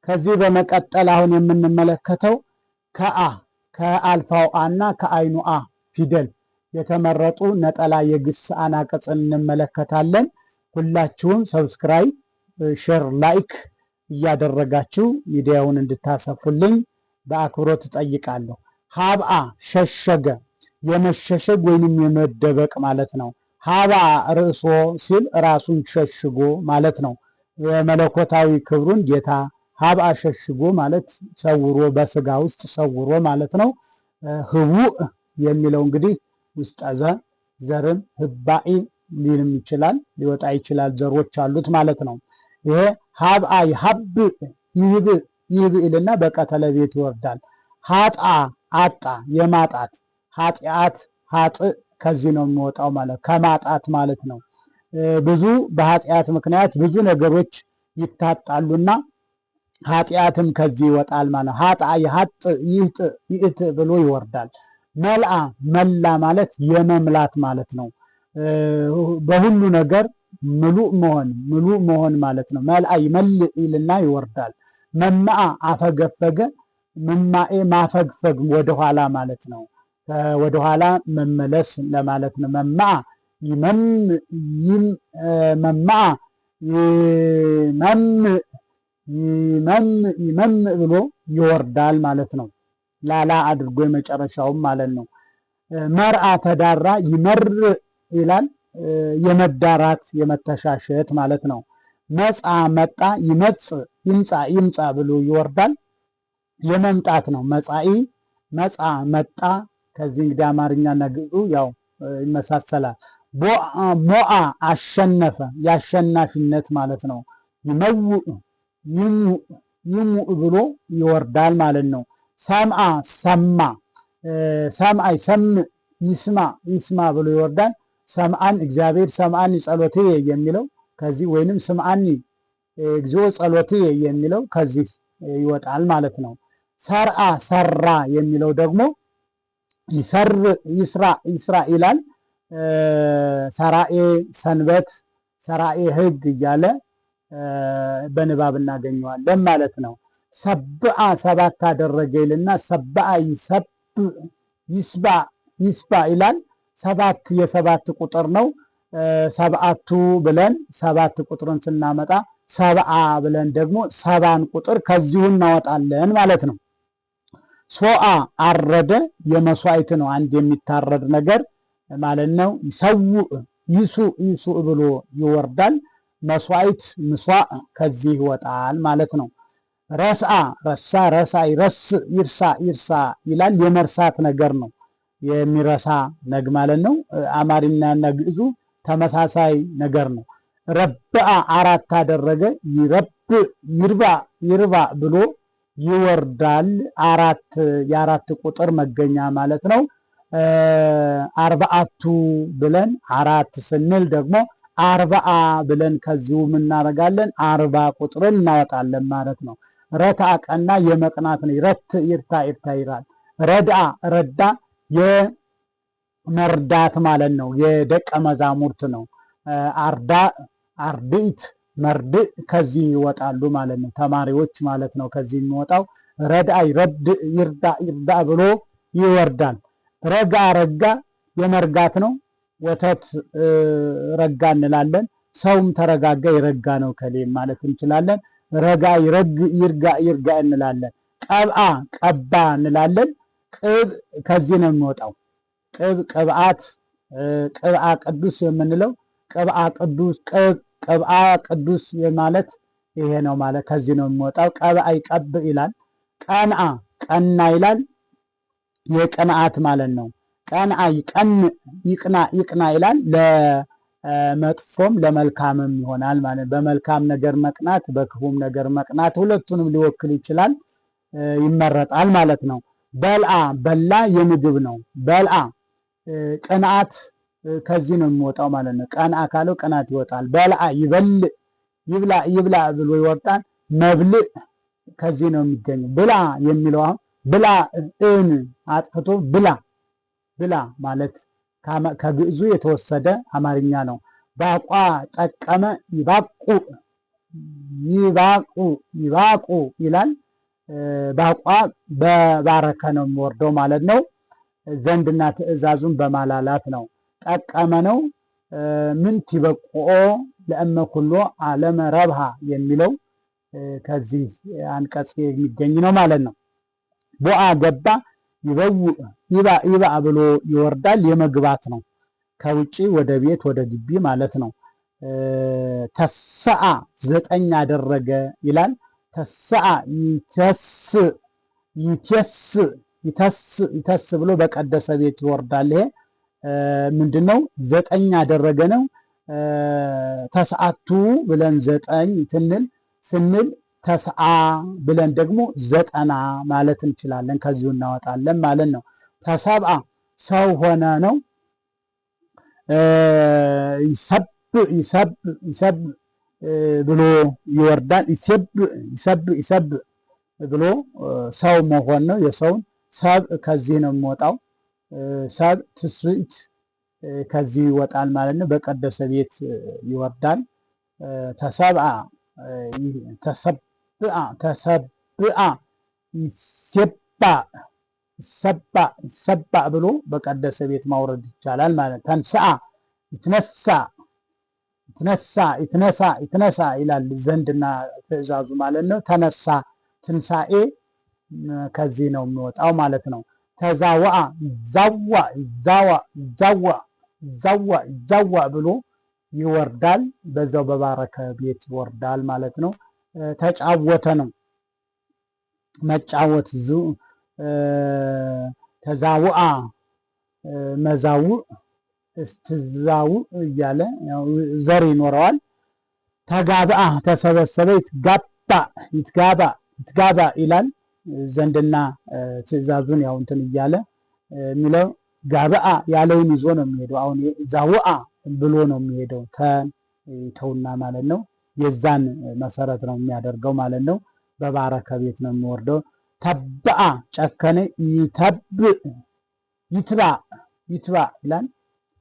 ከዚህ በመቀጠል አሁን የምንመለከተው ከአልፋው አ እና ከአይኑ አ ፊደል የተመረጡ ነጠላ የግስ አናቅጽን እንመለከታለን። ሁላችሁም ሰብስክራይብ፣ ሼር፣ ላይክ እያደረጋችሁ ሚዲያውን እንድታሰፉልኝ በአክብሮት እጠይቃለሁ። ሀብአ ሸሸገ፣ የመሸሸግ ወይንም የመደበቅ ማለት ነው። ሀብአ ርእሶ ሲል ራሱን ሸሽጎ ማለት ነው። የመለኮታዊ ክብሩን ጌታ ሀብአ ሸሽጎ ማለት ሰውሮ፣ በስጋ ውስጥ ሰውሮ ማለት ነው። ህቡእ የሚለው እንግዲህ ውስጠ ዘርም ህባኢ ሊልም ይችላል፣ ሊወጣ ይችላል። ዘሮች አሉት ማለት ነው። ይሄ ሀብአ ይሀብእ ይህብእ ይልና በቀተለ ቤት ይወርዳል። ሀጣ አጣ፣ የማጣት ኃጢአት ሀጥእ ከዚህ ነው የሚወጣው ማለት ከማጣት ማለት ነው። ብዙ በኃጢአት ምክንያት ብዙ ነገሮች ይታጣሉና ኃጢአትም ከዚህ ይወጣል ማለት። ሀጣ ይሀጥእ ይእት ብሎ ይወርዳል። መልአ መላ ማለት የመምላት ማለት ነው። በሁሉ ነገር ምሉእ መሆን ማለት ነው። መልአ ይመልእ ይልና ይወርዳል። መማአ አፈገፈገ፣ መማኤ ማፈግፈግ ወደኋላ ማለት ነው። ወደኋላ መመለስ ለማለት ነው። መማአ ይመምእ ብሎ ይወርዳል ማለት ነው። ላላ አድርጎ የመጨረሻውም ማለት ነው። መርአ ተዳራ፣ ይመርእ ይላል። የመዳራት የመተሻሸት ማለት ነው። መጻ መጣ፣ ይመጽእ ይምጻ ብሎ ይወርዳል። የመምጣት ነው። መጻኢ መጻ መጣ። ከዚህ እንግዲህ አማርኛና ግዕዙ ያው ይመሳሰላል። ሞአ አሸነፈ፣ የአሸናፊነት ማለት ነው። ይመውእ ይሙእ ብሎ ይወርዳል ማለት ነው። ሰምአ ሰማ፣ ሰምአ ይሰምዕ ይስማ ብሎ ይወርዳል። ሰምአን እግዚአብሔር ሰምአኒ ጸሎትየ የሚለው ከዚህ ወይንም ስምአኒ እግዚኦ ጸሎትየ የሚለው ከዚህ ይወጣል ማለት ነው። ሰርአ ሰራ የሚለው ደግሞ ይስራ ይላል። ሰራኤ ሰንበት፣ ሰራኤ ሕግ እያለ በንባብ እናገኘዋለን ማለት ነው። ሰብአ ሰባት አደረገ ይልና ሰብአ ይስባ ይላል። ሰባት የሰባት ቁጥር ነው። ሰብአቱ ብለን ሰባት ቁጥርን ስናመጣ ሰብአ ብለን ደግሞ ሰባን ቁጥር ከዚሁ እናወጣለን ማለት ነው። ሶአ አረደ፣ የመስዋዕት ነው። አንድ የሚታረድ ነገር ማለት ነው። ይሰውእ ይሱእ ብሎ ይወርዳል። መስዋዕት ምስዋዕ ከዚህ ይወጣል ማለት ነው። ረስአ ረሳ ይርሳ ይላል። የመርሳት ነገር ነው። የሚረሳ ነግ ማለት ነው። አማርኛና ግዕዙ ተመሳሳይ ነገር ነው። ረብአ አራት አደረገ፣ ይርባ ብሎ ይወርዳል። የአራት ቁጥር መገኛ ማለት ነው። አርባአቱ ብለን አራት ስንል ደግሞ አርባአ ብለን ከዚሁ እናደርጋለን። 40 ቁጥርን እናወጣለን ማለት ነው። ረታ ቀና የመቅናት ነው። ረት ይርታ ይላል። ረድአ ረዳ የመርዳት ማለት ነው። የደቀ መዛሙርት ነው። አርድእት መርድእ ከዚህ ይወጣሉ ማለት ነው። ተማሪዎች ማለት ነው። ከዚህ የሚወጣው ረድአ ይርዳ ብሎ ይወርዳል። ረጋ የመርጋት ነው። ወተት ረጋ እንላለን። ሰውም ተረጋጋ የረጋ ነው ከሌም ማለት እንችላለን። ረጋ ይርጋ እንላለን። ቀብአ ቀባ እንላለን። ቅብ ከዚህ ነው የሚወጣው። ቅብአ ቅዱስ የምንለው ቅብአ ቅዱስ ማለት ይሄ ነው ማለት ከዚህ ነው የሚወጣው። ቀብአ ይቀብ ይላል። ቀንአ ቀና ይላል። የቅንዓት ማለት ነው። ቀንአ ይቅና ይላል። ለመጥፎም ለመልካምም ይሆናል ማለት በመልካም ነገር መቅናት፣ በክፉም ነገር መቅናት ሁለቱንም ሊወክል ይችላል፣ ይመረጣል ማለት ነው። በልአ በላ የምግብ ነው። በልአ ቅንዓት ከዚህ ነው የሚወጣው ማለት ነው። ቀንአ ካለው ቅናት ይወጣል። በልአ ይብላ ብሎ ይወጣል። መብልዕ ከዚህ ነው የሚገኘው። ብላ የሚለው አሁን ብላ እን አጥፍቶ ብላ ማለት ከግዕዙ የተወሰደ አማርኛ ነው። ባቋ ጠቀመ ይባቁ ይባቁ ይባቁ ይላል። ባቋ በባረከ ነው የሚወርደው ማለት ነው። ዘንድና ትእዛዙን በማላላት ነው። ጠቀመ ነው። ምንት ይበቁኦ ለእመ ኩሎ ዓለመ ረብሃ የሚለው ከዚህ አንቀጽ የሚገኝ ነው ማለት ነው። ቦአ ገባ፣ ይበውእ ይባእ ብሎ ይወርዳል። የመግባት ነው። ከውጭ ወደ ቤት ወደ ግቢ ማለት ነው። ተሰአ 9 አደረገ ይላል። ተሰአ ይተስ ብሎ በቀደሰ ቤት ይወርዳል። ይሄ ምንድነው? 9 አደረገ ነው። ተስዓቱ ብለን 9 ስንል ተስዓ ብለን ደግሞ 90 ማለት እንችላለን። ከዚሁ እናወጣለን ማለት ነው። ተሰብአ ሰው ሆነ ነው። ይሰብ ብሎ ይወርዳል። ይሰብ ብሎ ሰው መሆን ነው። የሰውን ሰብ ከዚህ ነው የሚወጣው። ሰብ ትስብእት ከዚህ ይወጣል ማለት ነው። በቀደሰ ቤት ይወርዳል። ተሰብአ ይሰባእ ብሎ በቀደሰ ቤት ማውረድ ይቻላል ማለት። ተንስአ ይትነሳ ይላል ዘንድና ትእዛዙ ማለት ነው። ተነሳ ትንሳኤ ከዚህ ነው የሚወጣው ማለት ነው። ተዛወአ ይዛዋ ብሎ ይወርዳል። በዛው በባረከ ቤት ይወርዳል ማለት ነው። ተጫወተ ነው መጫወት። ተዛውአ መዛውእ እስትዛውእ እያለ ዘር ይኖረዋል። ተጋብአ ተሰበሰበ። ይትጋባ ይላል ዘንድና ትእዛዙን ያው እንትን እያለ የሚለው ጋብአ ያለውን ይዞ ነው የሚሄደው። አሁን ዛውአ ብሎ ነው የሚሄደው። ተውና ማለት ነው። የዛን መሰረት ነው የሚያደርገው ማለት ነው። በባረከ ቤት ነው የሚወርደው። ተብአ ጨከነ። ይትባ ይላል።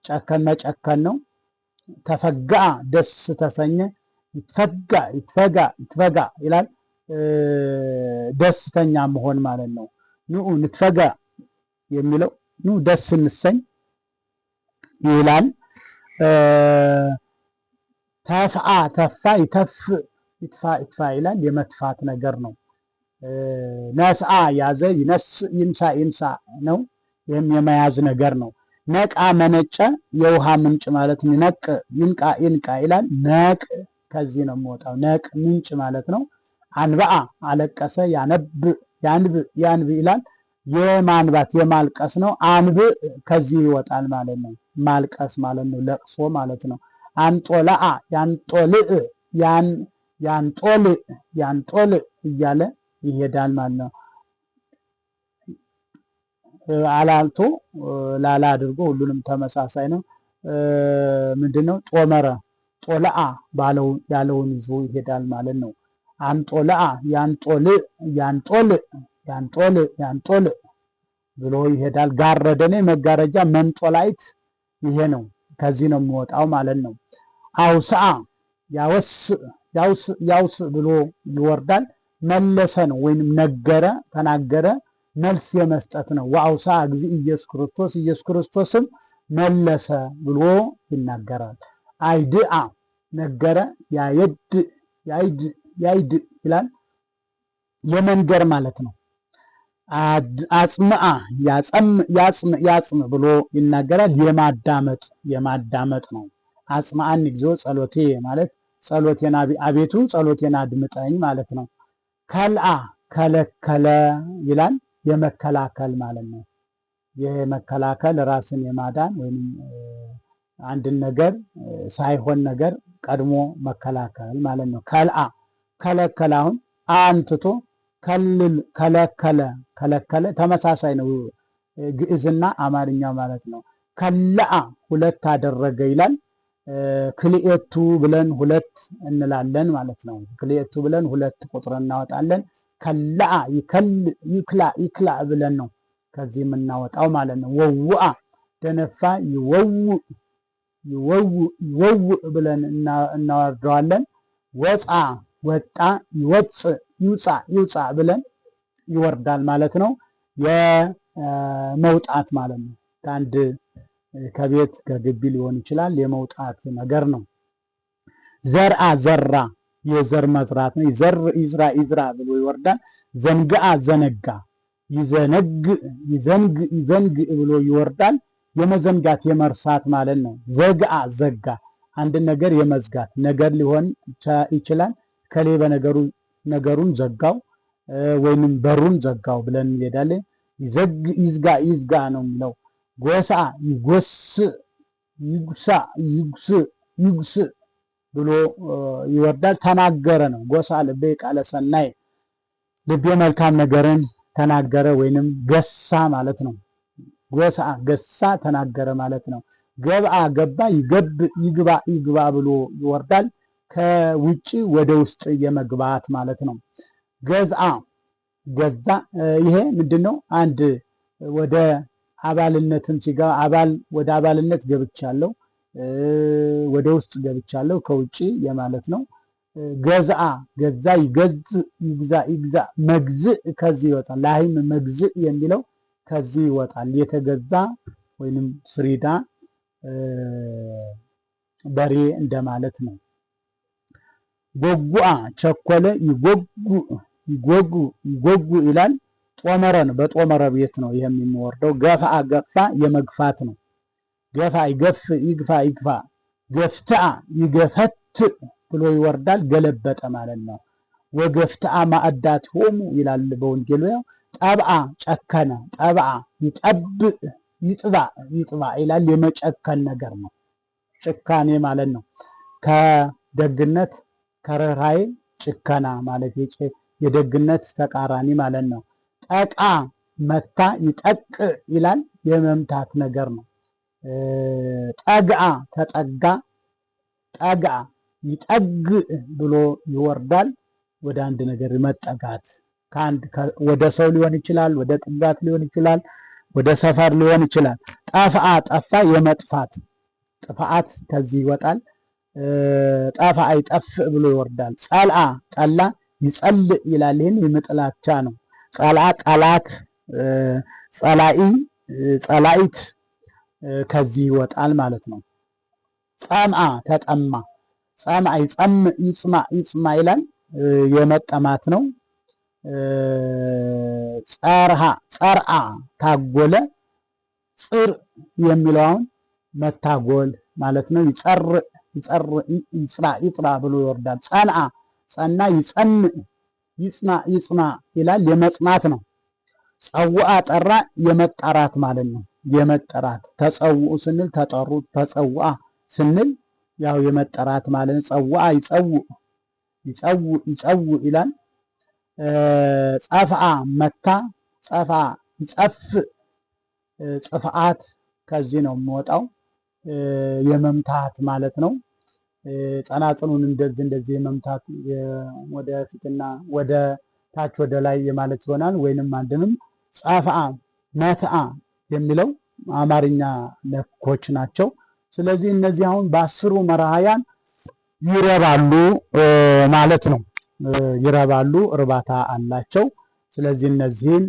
ጨከን መጨከን ነው። ተፈጋአ ደስ ተሰኘ። ይትፈጋ ይላል። ደስተኛ መሆን ማለት ነው። ኑ ንትፈጋ የሚለው ኑ ደስ እንሰኝ ይላል። ተፍአ ተፋ ይትፋ ይላል። የመትፋት ነገር ነው። ነስአ ያዘ። ይንሳ ነው። ይህም የመያዝ ነገር ነው። ነቃ መነጨ። የውሃ ምንጭ ማለት ነቅ ይንቃ ይላል። ነቅ ከዚህ ነው የሚወጣው። ነቅ ምንጭ ማለት ነው። አንብአ አለቀሰ። ያንብ ይላል። የማንባት የማልቀስ ነው። አንብ ከዚህ ይወጣል ማለት ነው። ማልቀስ ማለት ነው። ለቅሶ ማለት ነው። አንጦላአ ያንጦል እያለ ይሄዳል ማለት ነው። አላልቶ ላላ አድርጎ ሁሉንም ተመሳሳይ ነው። ምንድነው? ጦመረ ጦለአ ያለውን ይዞ ይሄዳል ማለት ነው። አንጦለአ ያንጦል ብሎ ይሄዳል። ጋረደኔ መጋረጃ መንጦላይት ይሄ ነው። ከዚህ ነው የሚወጣው ማለት ነው። አውስአ ያውስ ብሎ ይወርዳል። መለሰ ነው ወይንም ነገረ ተናገረ መልስ የመስጠት ነው። ወአውሳ እግዚእ ኢየሱስ ክርስቶስም መለሰ ብሎ ይናገራል። አይድአ ነገረ። ያይድ ይላል። የመንገር ማለት ነው። አጽምአ ያጽም ብሎ ይናገራል። የማዳመጥ ነው። አጽምአኒ እግዚኦ ጸሎቴ ማለት ጸሎቴን አቤቱ ጸሎቴን አድምጠኝ ማለት ነው። ከልአ ከለከለ ይላል። የመከላከል ማለት ነው። የመከላከል ራስን የማዳን ወይም አንድን ነገር ሳይሆን ነገር ቀድሞ መከላከል ማለት ነው። ከልአ ከለከለ። አሁን አንትቶ ከለከለ ተመሳሳይ ነው። ግዕዝና አማርኛ ማለት ነው። ከለአ 2 አደረገ ይላል። ክልኤቱ ብለን 2 እንላለን ማለት ነው። ክልኤቱ ብለን 2 ቁጥር እናወጣለን። ከለአ ይክላ ብለን ነው ከዚህ የምናወጣው ማለት ነው። ወውአ ደነፋ ይወው ብለን እናወርደዋለን። ወፃ ወጣ ይወፅእ ይውፃእ ይውፃእ ብለን ይወርዳል ማለት ነው። የመውጣት ማለት ነው። ከአንድ ከቤት ከግቢ ሊሆን ይችላል የመውጣት ነገር ነው። ዘርአ ዘራ የዘር መዝራት ነው። ይዘር ይዝራ ይዝራ ብሎ ይወርዳል። ዘንግአ ዘነጋ ይዘነግ ይዘንግ ይዘንግ ብሎ ይወርዳል። የመዘንጋት የመርሳት ማለት ነው። ዘግአ ዘጋ አንድ ነገር የመዝጋት ነገር ሊሆን ይችላል። ከሌ በነገሩ ነገሩን ዘጋው ወይንም በሩን ዘጋው ብለን እንሄዳለን። ይዘግ ይዝጋ ይዝጋ ነው የሚለው። ጎሳ ይጎስ ይጉሳ ይጉስ ይጉስ ብሎ ይወርዳል። ተናገረ ነው። ጎሳ ልቤ ቃለ ሰናይ ልቤ መልካም ነገርን ተናገረ ወይንም ገሳ ማለት ነው። ጎሳ ገሳ ተናገረ ማለት ነው። ገብአ ገባ ይገብ ይግባ ይግባ ብሎ ይወርዳል። ከውጪ ወደ ውስጥ የመግባት ማለት ነው። ገዝአ ገዛ ይሄ ምንድነው? አንድ ወደ አባልነትም ሲገባ ወደ አባልነት ገብቻለሁ ወደ ውስጥ ገብቻለሁ ከውጪ የማለት ነው። ገዝአ ገዛ ይገዝ ይግዛ ይግዛ መግዝእ ከዚህ ይወጣል። ላይም መግዝእ የሚለው ከዚህ ይወጣል። የተገዛ ወይንም ፍሪዳ በሬ እንደማለት ነው። ጎጉአ ቸኮለ ይጎጉ ይጎጉ ይጎጉ ይላል። ጦመረ ነው። በጦመረ ቤት ነው ይሄም የሚወርደው። ገፍአ ገፋ የመግፋት ነው። ገፋ ይገፍ ይግፋ ይግፋ ገፍትአ ይገፈት ብሎ ይወርዳል። ገለበጠ ማለት ነው። ወገፍትአ ማዕዳት ሆሙ ይላል በወንጌሉ። ጠብአ ጨከነ ጠብአ ይጠብእ ይጥባ ይጥባ ይላል። የመጨከን ነገር ነው። ጭካኔ ማለት ነው። ከደግነት ከርህራሄ ጭከና ማለት የደግነት ተቃራኒ ማለት ነው። ጠቃ መታ ይጠቅ ይላል። የመምታት ነገር ነው። ጠግአ ተጠጋ ጠግአ ይጠግ ብሎ ይወርዳል። ወደ አንድ ነገር መጠጋት ወደ ሰው ሊሆን ይችላል፣ ወደ ጥጋት ሊሆን ይችላል፣ ወደ ሰፈር ሊሆን ይችላል። ጠፍአ ጠፋ የመጥፋት ጥፋት ከዚህ ይወጣል። ጠፋ ይጠፍ ብሎ ይወርዳል። ጸልአ ጠላ ይጸልእ ይላል። ይህን የመጥላቻ ነው። ጸልአ ጠላት፣ ጸላኢ ጸላኢት ከዚህ ይወጣል ማለት ነው። ጸምአ ተጠማ ጸምአ ይጸምእ ይጽማ ይጽማ ይላል። የመጠማት ነው። ጸርሃ ጸርአ ታጎለ ጽር የሚለውን መታጎል ማለት ነው። ይጸር ይጸር ይጽራ ይጽራ ብሎ ይወርዳል። ጸንአ ጸና ይጸንእ ይጽና ይጽና ይላል። የመጽናት ነው። ጸውአ ጠራ የመጠራት ማለት ነው። የመጠራት ተጸውኡ ስንል ተጠሩ፣ ተጸውአ ስንል ያው የመጠራት ማለት ነው። ጸውአ ይጸውእ ይጸውእ ይጸውእ ይላል። ጸፍአ መታ ጸፍአ ይጸፍእ ጽፍአት ከዚህ ነው የሚወጣው። የመምታት ማለት ነው። ጸናጽኑን እንደዚህ የመምታት ወደ ፊትና ወደ ታች ወደ ላይ የማለት ይሆናል። ወይንም አንድንም ጸፍአ መትአ የሚለው አማርኛ ነኮች ናቸው። ስለዚህ እነዚህ አሁን በ10ሩ መራሕያን ይረባሉ ማለት ነው። ይረባሉ፣ እርባታ አላቸው። ስለዚህ እነዚህን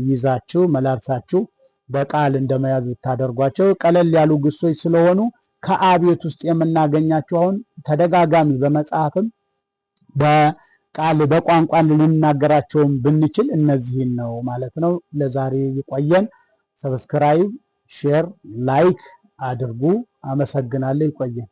ይዛችሁ መላልሳችሁ በቃል እንደመያዝ ብታደርጓቸው ቀለል ያሉ ግሶች ስለሆኑ ከአቤት ውስጥ የምናገኛቸው አሁን ተደጋጋሚ በመጽሐፍም በቃል በቋንቋ ልንናገራቸውም ብንችል እነዚህን ነው ማለት ነው። ለዛሬ ይቆየን። ሰብስክራይብ፣ ሼር፣ ላይክ አድርጉ። አመሰግናለሁ። ይቆየን።